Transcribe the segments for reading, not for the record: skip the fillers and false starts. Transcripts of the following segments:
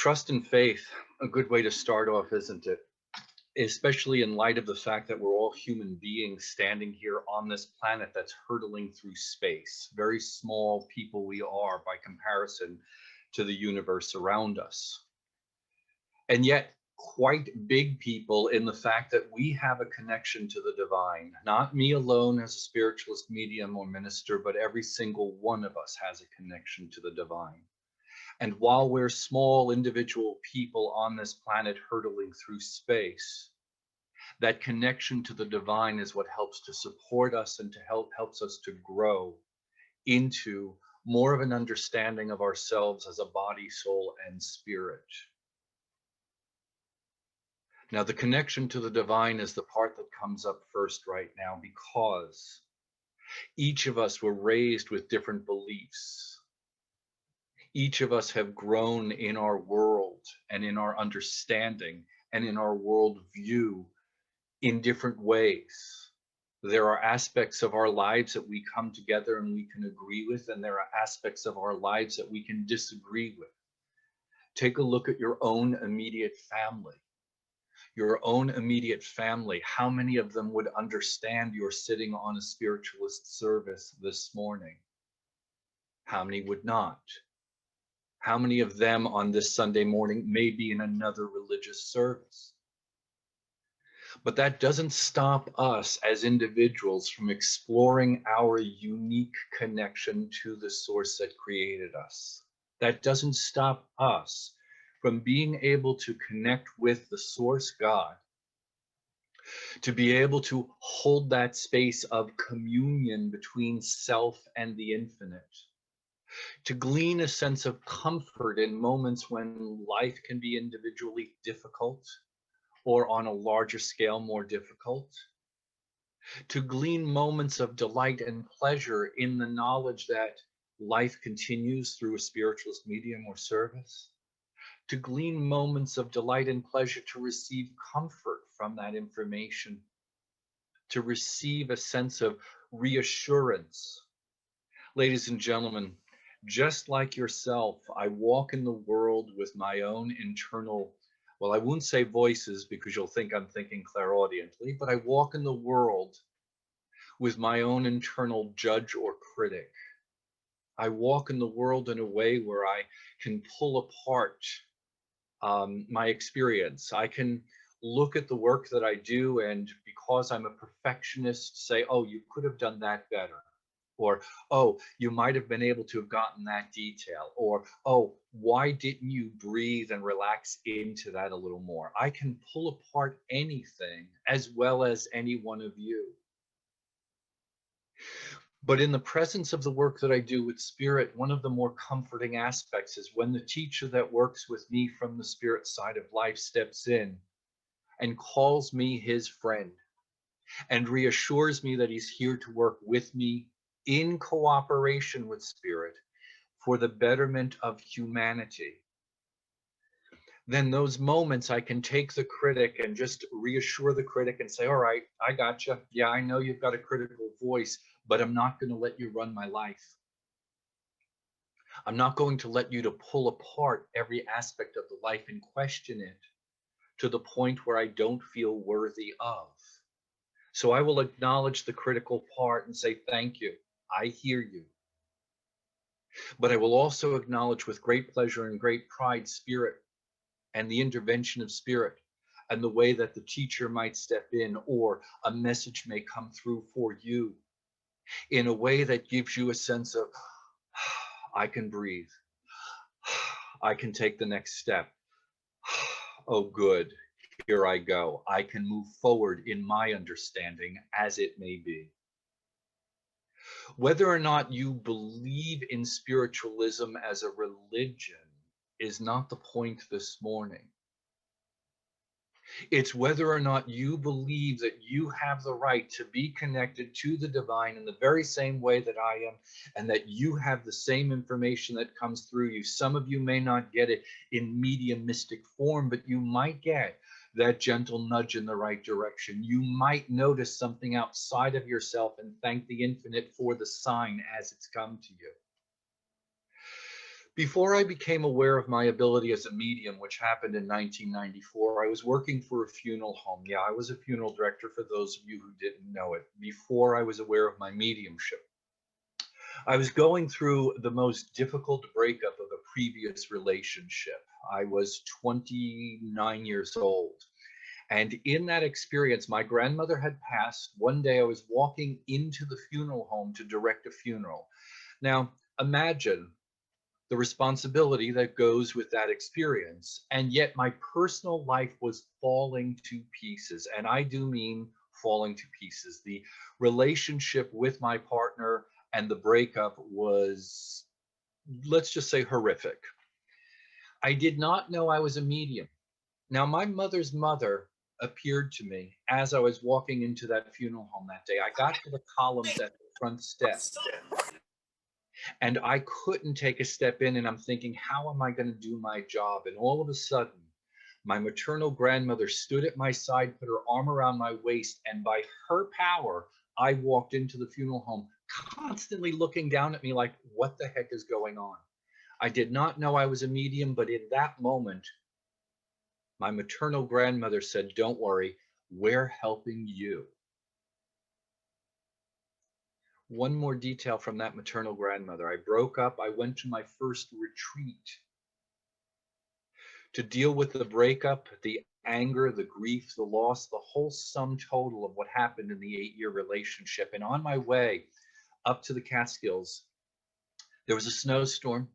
Trust and faith, a good way to start off, isn't it? Especially in light of the fact that we're all human beings standing here on this planet that's hurtling through space. Very small people we are by comparison to the universe around us. And yet, quite big people in the fact that we have a connection to the divine. Not me alone as a spiritualist, medium, or minister, but every single one of us has a connection to the divine. And while we're small individual people on this planet hurtling through space, that connection to the divine is what helps to support us and helps us to grow into more of an understanding of ourselves as a body, soul, and spirit. Now, the connection to the divine is the part that comes up first right now, because each of us were raised with different beliefs. Each of us have grown in our world and in our understanding and in our worldview in different ways. There are aspects of our lives that we come together and we can agree with, and there are aspects of our lives that we can disagree with. Take a look at your own immediate family. Your own immediate family, how many of them would understand you're sitting on a spiritualist service this morning? How many would not? How many of them on this Sunday morning may be in another religious service? But that doesn't stop us as individuals from exploring our unique connection to the source that created us. That doesn't stop us from being able to connect with the source God, to be able to hold that space of communion between self and the infinite, to glean a sense of comfort in moments when life can be individually difficult or on a larger scale more difficult, to glean moments of delight and pleasure in the knowledge that life continues through a spiritualist medium or service, to glean moments of delight and pleasure, to receive comfort from that information, to receive a sense of reassurance. Ladies and gentlemen, just like yourself, I walk in the world with my own internal, well, I won't say voices because you'll think I'm thinking clairaudiently, but I walk in the world with my own internal judge or critic. I walk in the world in a way where I can pull apart my experience. I can look at the work that I do, and because I'm a perfectionist, say, oh, you could have done that better. Or, oh, you might have been able to have gotten that detail. Or, oh, why didn't you breathe and relax into that a little more? I can pull apart anything as well as any one of you. But in the presence of the work that I do with spirit, one of the more comforting aspects is when the teacher that works with me from the spirit side of life steps in and calls me his friend and reassures me that he's here to work with me in cooperation with spirit for the betterment of humanity. Then those moments I can take the critic and just reassure the critic and say, all right, I got you. Yeah, I know you've got a critical voice, but I'm not going to let you run my life. I'm not going to let you to pull apart every aspect of the life and question it to the point where I don't feel worthy of. So I will acknowledge the critical part and say, thank you. I hear you. But I will also acknowledge with great pleasure and great pride spirit and the intervention of spirit and the way that the teacher might step in, or a message may come through for you in a way that gives you a sense of, I can breathe. I can take the next step. Oh, good. Here I go. I can move forward in my understanding as it may be. Whether or not you believe in spiritualism as a religion is not the point this morning. It's whether or not you believe that you have the right to be connected to the divine in the very same way that I am, and that you have the same information that comes through you. Some of you may not get it in mediumistic form, but you might get that gentle nudge in the right direction. You might notice something outside of yourself and thank the infinite for the sign as it's come to you. Before I became aware of my ability as a medium, which happened in 1994, I was working for a funeral home. Yeah, I was a funeral director for those of you who didn't know it, before I was aware of my mediumship. I was going through the most difficult breakup of a previous relationship. I was 29 years old. And in that experience, my grandmother had passed. One day I was walking into the funeral home to direct a funeral. Now, imagine the responsibility that goes with that experience. And yet my personal life was falling to pieces. And I do mean falling to pieces. The relationship with my partner and the breakup was, let's just say, horrific. I did not know I was a medium. Now, my mother's mother appeared to me as I was walking into that funeral home that day. I got to the columns at the front steps and I couldn't take a step in, and I'm thinking, how am I going to do my job? And all of a sudden, my maternal grandmother stood at my side, put her arm around my waist, and by her power, I walked into the funeral home, constantly looking down at me like, what the heck is going on? I did not know I was a medium, but in that moment, my maternal grandmother said, don't worry, we're helping you. One more detail from that maternal grandmother. I broke up. I went to my first retreat to deal with the breakup, the anger, the grief, the loss, the whole sum total of what happened in the 8-year relationship. And on my way up to the Catskills, there was a snowstorm.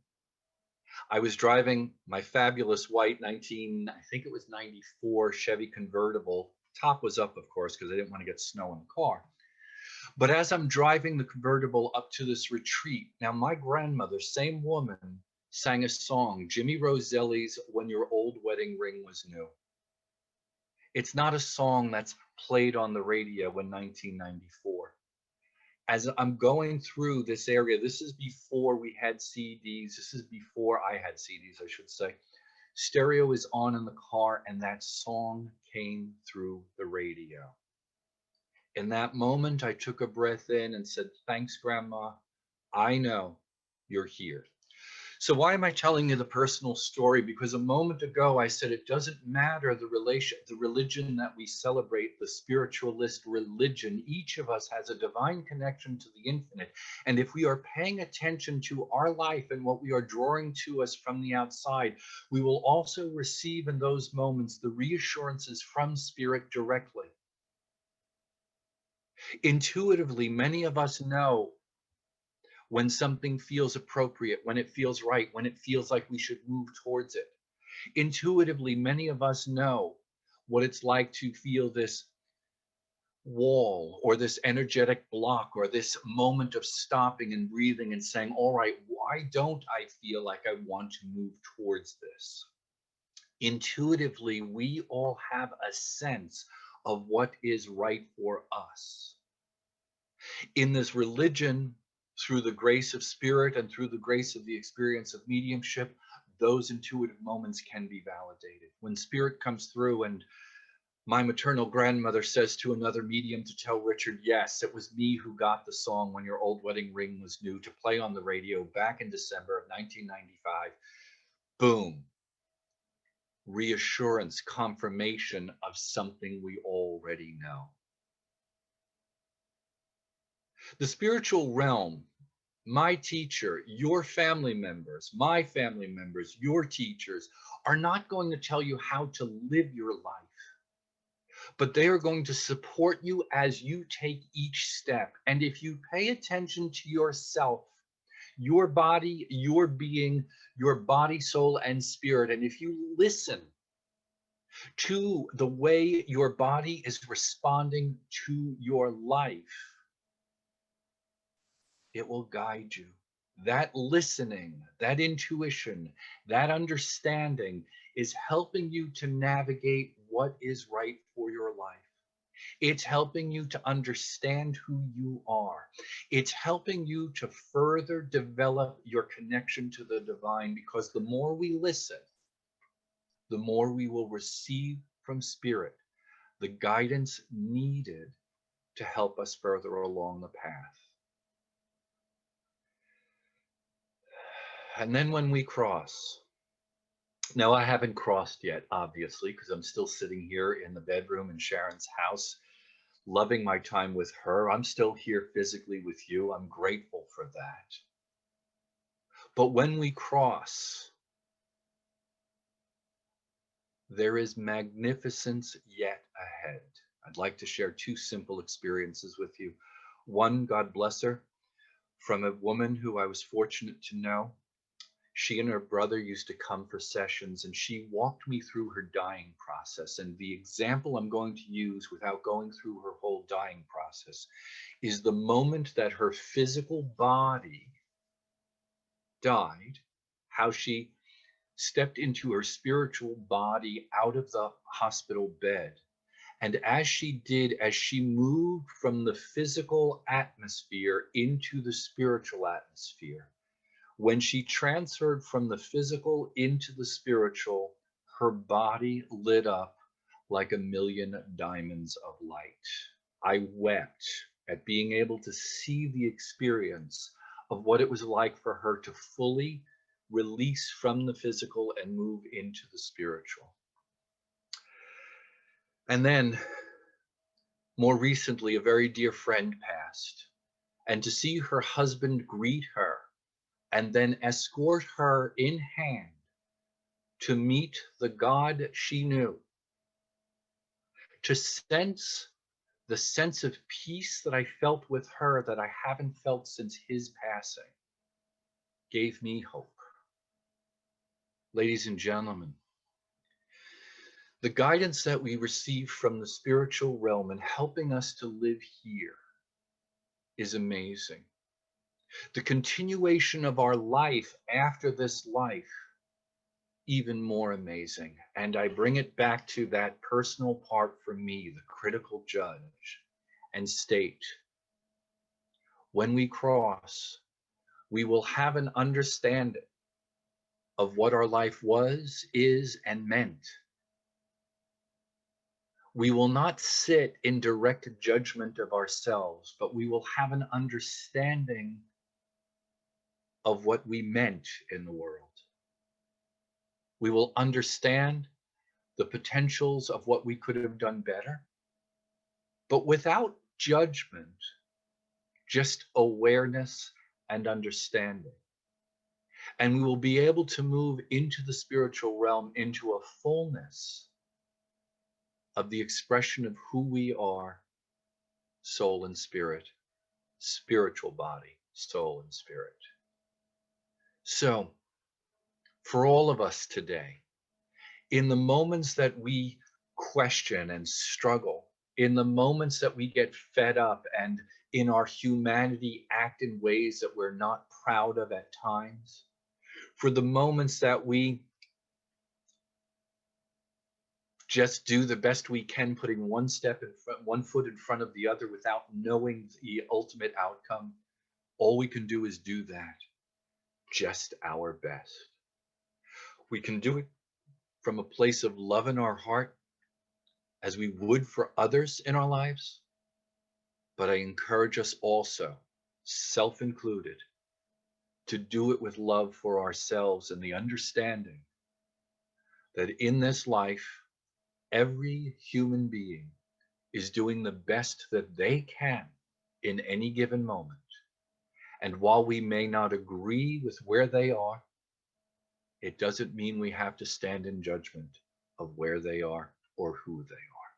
I was driving my fabulous white I think it was 94 Chevy convertible. Top was up, of course, because I didn't want to get snow in the car. But as I'm driving the convertible up to this retreat, now my grandmother, same woman, sang a song, Jimmy Roselli's When Your Old Wedding Ring Was New. It's not a song that's played on the radio in 1994. As I'm going through this area, this is before we had CDs. This is before I had CDs, I should say. Stereo is on in the car, and that song came through the radio. In that moment, I took a breath in and said, thanks, Grandma. I know you're here. So why am I telling you the personal story? Because a moment ago I said it doesn't matter the religion that we celebrate, the spiritualist religion. Each of us has a divine connection to the infinite. And if we are paying attention to our life and what we are drawing to us from the outside, we will also receive in those moments the reassurances from spirit directly. Intuitively, many of us know when something feels appropriate, when it feels right, when it feels like we should move towards it. Intuitively, many of us know what it's like to feel this wall or this energetic block or this moment of stopping and breathing and saying, all right, why don't I feel like I want to move towards this? Intuitively, we all have a sense of what is right for us. In this religion, through the grace of spirit and through the grace of the experience of mediumship, those intuitive moments can be validated. When spirit comes through and my maternal grandmother says to another medium to tell Richard, yes, it was me who got the song When Your Old Wedding Ring Was New to play on the radio back in December of 1995, boom, reassurance, confirmation of something we already know. The spiritual realm, my teacher, your family members, my family members, your teachers are not going to tell you how to live your life, but they are going to support you as you take each step. And if you pay attention to yourself, your body, your being, your body, soul, and spirit, and if you listen to the way your body is responding to your life, it will guide you. That listening, that intuition, that understanding is helping you to navigate what is right for your life. It's helping you to understand who you are. It's helping you to further develop your connection to the divine, because the more we listen, the more we will receive from spirit the guidance needed to help us further along the path. And then when we cross, now I haven't crossed yet, obviously, because I'm still sitting here in the bedroom in Sharon's house, loving my time with her. I'm still here physically with you. I'm grateful for that. But when we cross, there is magnificence yet ahead. I'd like to share two simple experiences with you. One, God bless her, from a woman who I was fortunate to know. She and her brother used to come for sessions, and she walked me through her dying process. And the example I'm going to use without going through her whole dying process is the moment that her physical body died, how she stepped into her spiritual body out of the hospital bed. And as she did, as she moved from the physical atmosphere into the spiritual atmosphere, when she transferred from the physical into the spiritual, her body lit up like a million diamonds of light. I wept at being able to see the experience of what it was like for her to fully release from the physical and move into the spiritual. And then, more recently, a very dear friend passed, and to see her husband greet her and then escort her in hand to meet the God she knew, to sense the sense of peace that I felt with her that I haven't felt since his passing, gave me hope. Ladies and gentlemen, the guidance that we receive from the spiritual realm and helping us to live here is amazing. The continuation of our life after this life, even more amazing. And I bring it back to that personal part for me, the critical judge, and state, when we cross, we will have an understanding of what our life was, is, and meant. We will not sit in direct judgment of ourselves, but we will have an understanding of what we meant in the world. We will understand the potentials of what we could have done better, but without judgment, just awareness and understanding. And we will be able to move into the spiritual realm, into a fullness of the expression of who we are, soul and spirit, spiritual body, soul and spirit. So, for all of us today, in the moments that we question and struggle, in the moments that we get fed up and in our humanity act in ways that we're not proud of at times, for the moments that we just do the best we can, putting one step in front, one foot in front of the other without knowing the ultimate outcome, all we can do is do that, just our best. We can do it from a place of love in our heart as we would for others in our lives. But I encourage us also, self included, to do it with love for ourselves and the understanding that in this life, every human being is doing the best that they can in any given moment. And while we may not agree with where they are, it doesn't mean we have to stand in judgment of where they are or who they are,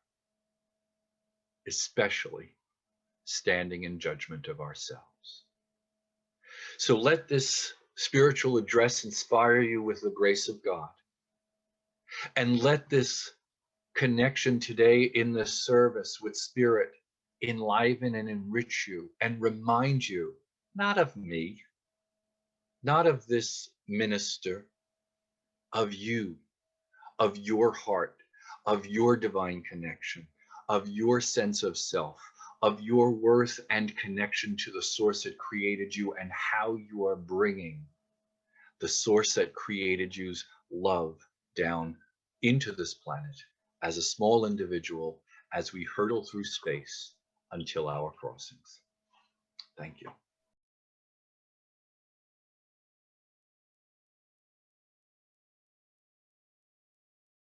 especially standing in judgment of ourselves. So let this spiritual address inspire you with the grace of God. And let this connection today in this service with Spirit enliven and enrich you and remind you, not of me, not of this minister, of you, of your heart, of your divine connection, of your sense of self, of your worth and connection to the source that created you, and how you are bringing the source that created you's love down into this planet as a small individual as we hurtle through space until our crossings. Thank you.